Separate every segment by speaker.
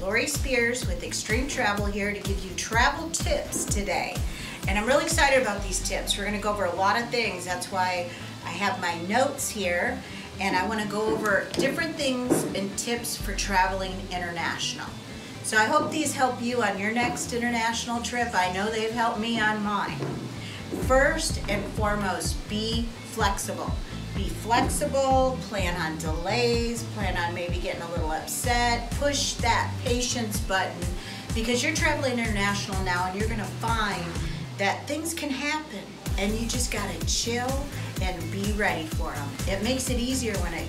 Speaker 1: Lori Spears with Extreme Travel here to give you travel tips today. And I'm really excited about these tips. We're going to go over a lot of things. That's why I have my notes here. And I want to go over different things and tips for traveling international. So I hope these help you on your next international trip. I know they've helped me on mine. First and foremost, be flexible. Be flexible, plan on delays, plan on maybe getting a little upset, push that patience button because you're traveling international now and you're gonna find that things can happen and you just gotta chill and be ready for them. It makes it easier when it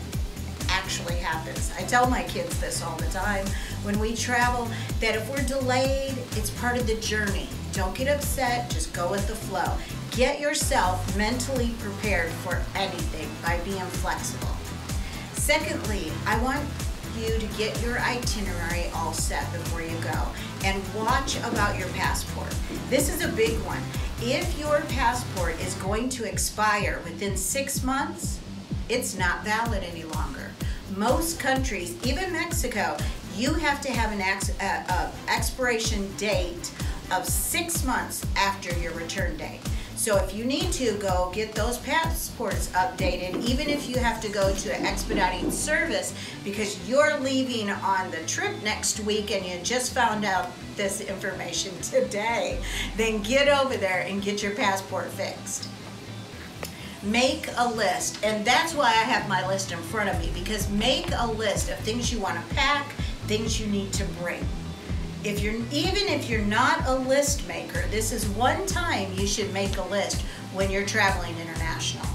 Speaker 1: actually happens. I tell my kids this all the time when we travel, that if we're delayed, it's part of the journey. Don't get upset, just go with the flow. Get yourself mentally prepared for anything by being flexible. Secondly, I want you to get your itinerary all set before you go and watch about your passport. This is a big one. If your passport is going to expire within 6 months, it's not valid any longer. Most countries, even Mexico, you have to have an expiration date of 6 months after your return date. So if you need to go get those passports updated, even if you have to go to an expediting service because you're leaving on the trip next week and you just found out this information today, then get over there and get your passport fixed. Make a list, and that's why I have my list in front of me, because make a list of things you want to pack, things you need to bring. Even if you're not a list maker, this is one time you should make a list when you're traveling international.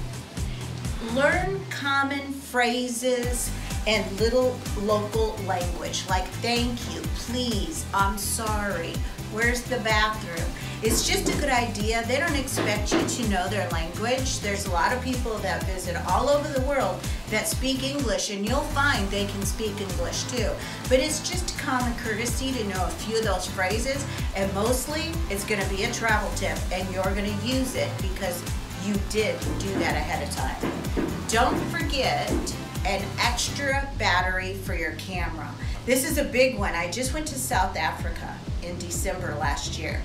Speaker 1: Learn common phrases and little local language like thank you, please, I'm sorry, where's the bathroom? It's just a good idea. They don't expect you to know their language. There's a lot of people that visit all over the world that speak English, and you'll find they can speak English too. But it's just common courtesy to know a few of those phrases, and mostly it's gonna be a travel tip, and you're gonna use it because you did do that ahead of time. Don't forget an extra battery for your camera. This is a big one. I just went to South Africa in December last year.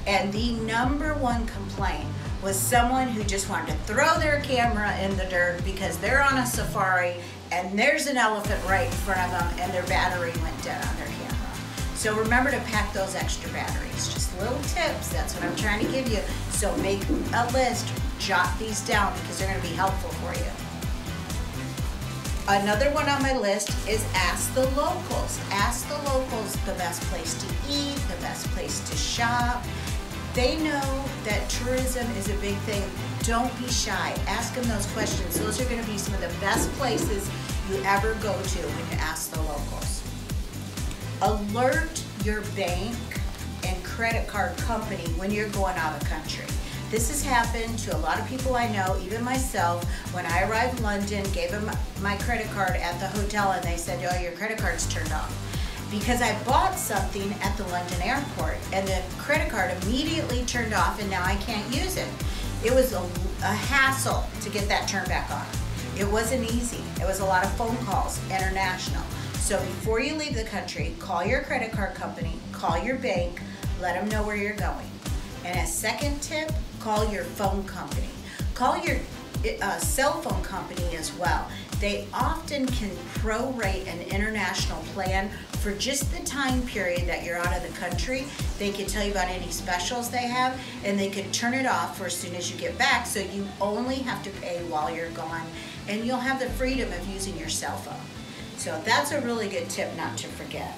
Speaker 1: And the #1 complaint was someone who just wanted to throw their camera in the dirt because they're on a safari and there's an elephant right in front of them and their battery went dead on their camera. So remember to pack those extra batteries. Just little tips, that's what I'm trying to give you. So make a list, jot these down because they're gonna be helpful for you. Another one on my list is ask the locals. Ask the locals the best place to eat, the best place to shop. They know that tourism is a big thing. Don't be shy. Ask them those questions. Those are going to be some of the best places you ever go to when you ask the locals. Alert your bank and credit card company when you're going out of the country. This has happened to a lot of people I know, even myself. When I arrived in London, gave them my credit card at the hotel and they said, oh, your credit card's turned off. Because I bought something at the London airport and the credit card immediately turned off and now I can't use it. It was a hassle to get that turned back on. It wasn't easy. It was a lot of phone calls, international. So before you leave the country, call your credit card company, call your bank, let them know where you're going. And a second tip, call your phone company. Call your cell phone company as well. They often can prorate an international plan for just the time period that you're out of the country. They can tell you about any specials they have, and they can turn it off for as soon as you get back, so you only have to pay while you're gone, and you'll have the freedom of using your cell phone. So that's a really good tip not to forget.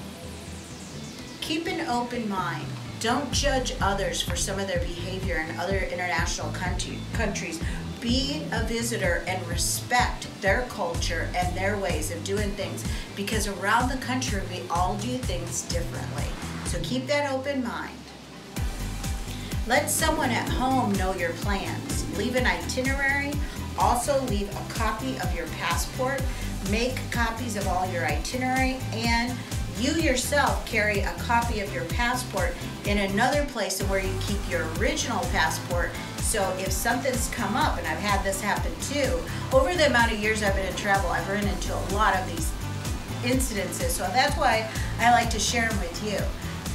Speaker 1: Keep an open mind. Don't judge others for some of their behavior in other international countries. Be a visitor and respect their culture and their ways of doing things, because around the country we all do things differently. So keep that open mind. Let someone at home know your plans. Leave an itinerary. Also leave a copy of your passport. Make copies of all your itinerary, and you yourself carry a copy of your passport in another place where you keep your original passport. So if something's come up, and I've had this happen too, over the amount of years I've been in travel, I've run into a lot of these incidences. So that's why I like to share them with you.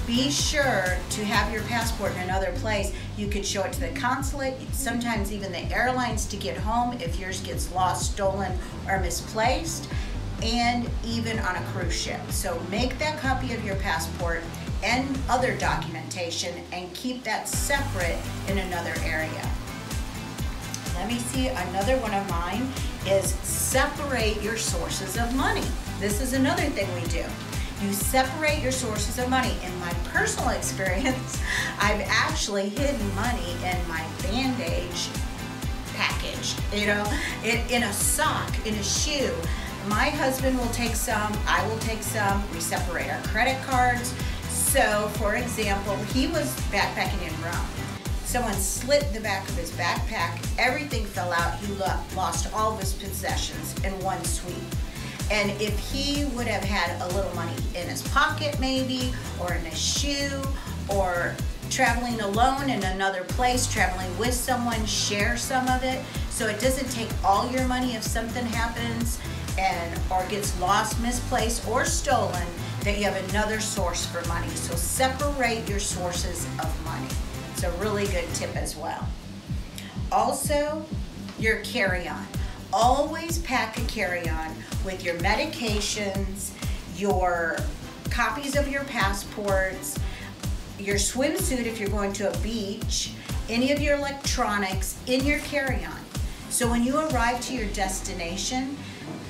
Speaker 1: Be sure to have your passport in another place. You could show it to the consulate, sometimes even the airlines to get home if yours gets lost, stolen, or misplaced, and even on a cruise ship. So make that copy of your passport and other documentation and keep that separate in another area. Let me see, another one of mine is separate your sources of money. This is another thing we do. You separate your sources of money. In my personal experience, I've actually hidden money in my Band-Aid package, you know, in a sock, in a shoe. My husband will take some, I will take some. We separate our credit cards. So, for example, he was backpacking in Rome. Someone slit the back of his backpack, everything fell out, he lost all of his possessions in one sweep. And if he would have had a little money in his pocket maybe, or in his shoe, or traveling alone in another place, traveling with someone, share some of it. So it doesn't take all your money if something happens or gets lost, misplaced, or stolen, that you have another source for money. So separate your sources of money. It's a really good tip as well. Also, your carry-on. Always pack a carry-on with your medications, your copies of your passports, your swimsuit if you're going to a beach, any of your electronics in your carry-on. So when you arrive to your destination,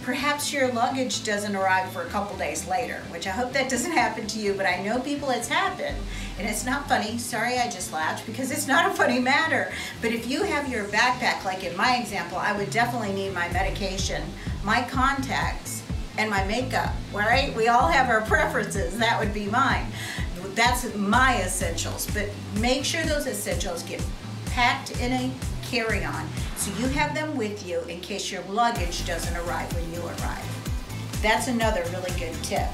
Speaker 1: perhaps your luggage doesn't arrive for a couple days later, which I hope that doesn't happen to you, but I know people it's happened. And it's not funny, sorry I just laughed, because it's not a funny matter. But if you have your backpack, like in my example, I would definitely need my medication, my contacts, and my makeup, right? We all have our preferences, that would be mine. That's my essentials, but make sure those essentials get packed in a carry-on so you have them with you in case your luggage doesn't arrive when you arrive. That's another really good tip.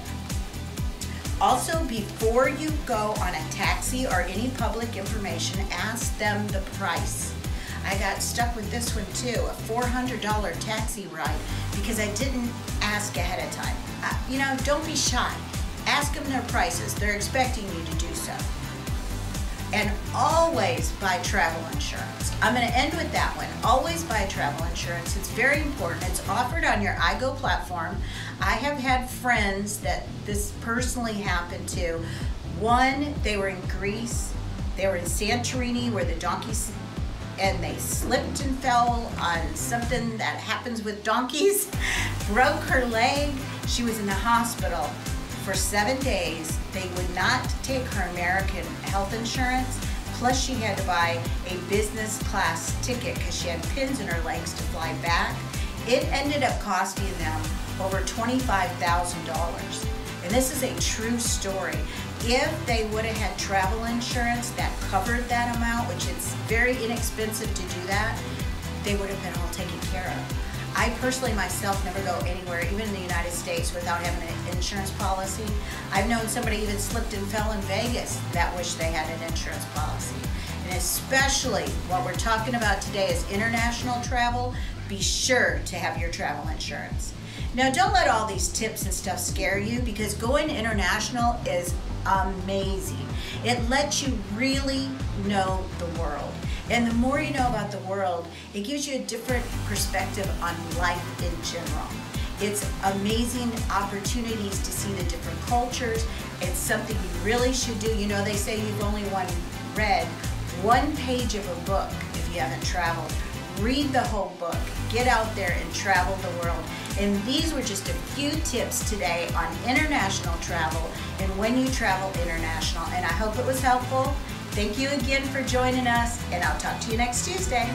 Speaker 1: Also, before you go on a taxi or any public information, ask them the price. I got stuck with this one too, a $400 taxi ride, because I didn't ask ahead of time. You know, don't be shy. Ask them their prices. They're expecting you to do so. And always buy travel insurance. I'm going to end with that one. Always buy travel insurance. It's very important. It's offered on your iGo platform. I have had friends that this personally happened to. One, they were in Greece. They were in Santorini where the donkeys, and they slipped and fell on something that happens with donkeys, broke her leg. She was in the hospital for 7 days. They would not take her American health insurance, plus she had to buy a business class ticket because she had pins in her legs to fly back. It ended up costing them over $25,000. And this is a true story. If they would have had travel insurance that covered that amount, which it's very inexpensive to do that, they would have been all taken care of. I personally myself never go anywhere, even in the United States, without having an insurance policy. I've known somebody even slipped and fell in Vegas that wished they had an insurance policy. And especially what we're talking about today is international travel. Be sure to have your travel insurance. Now, don't let all these tips and stuff scare you, because going international is amazing. It lets you really know the world. And the more you know about the world, it gives you a different perspective on life in general. It's amazing opportunities to see the different cultures. It's something you really should do. You know, they say you've only read one page of a book if you haven't traveled. Read the whole book. Get out there and travel the world. And these were just a few tips today on international travel and when you travel international. And I hope it was helpful. Thank you again for joining us, and I'll talk to you next Tuesday.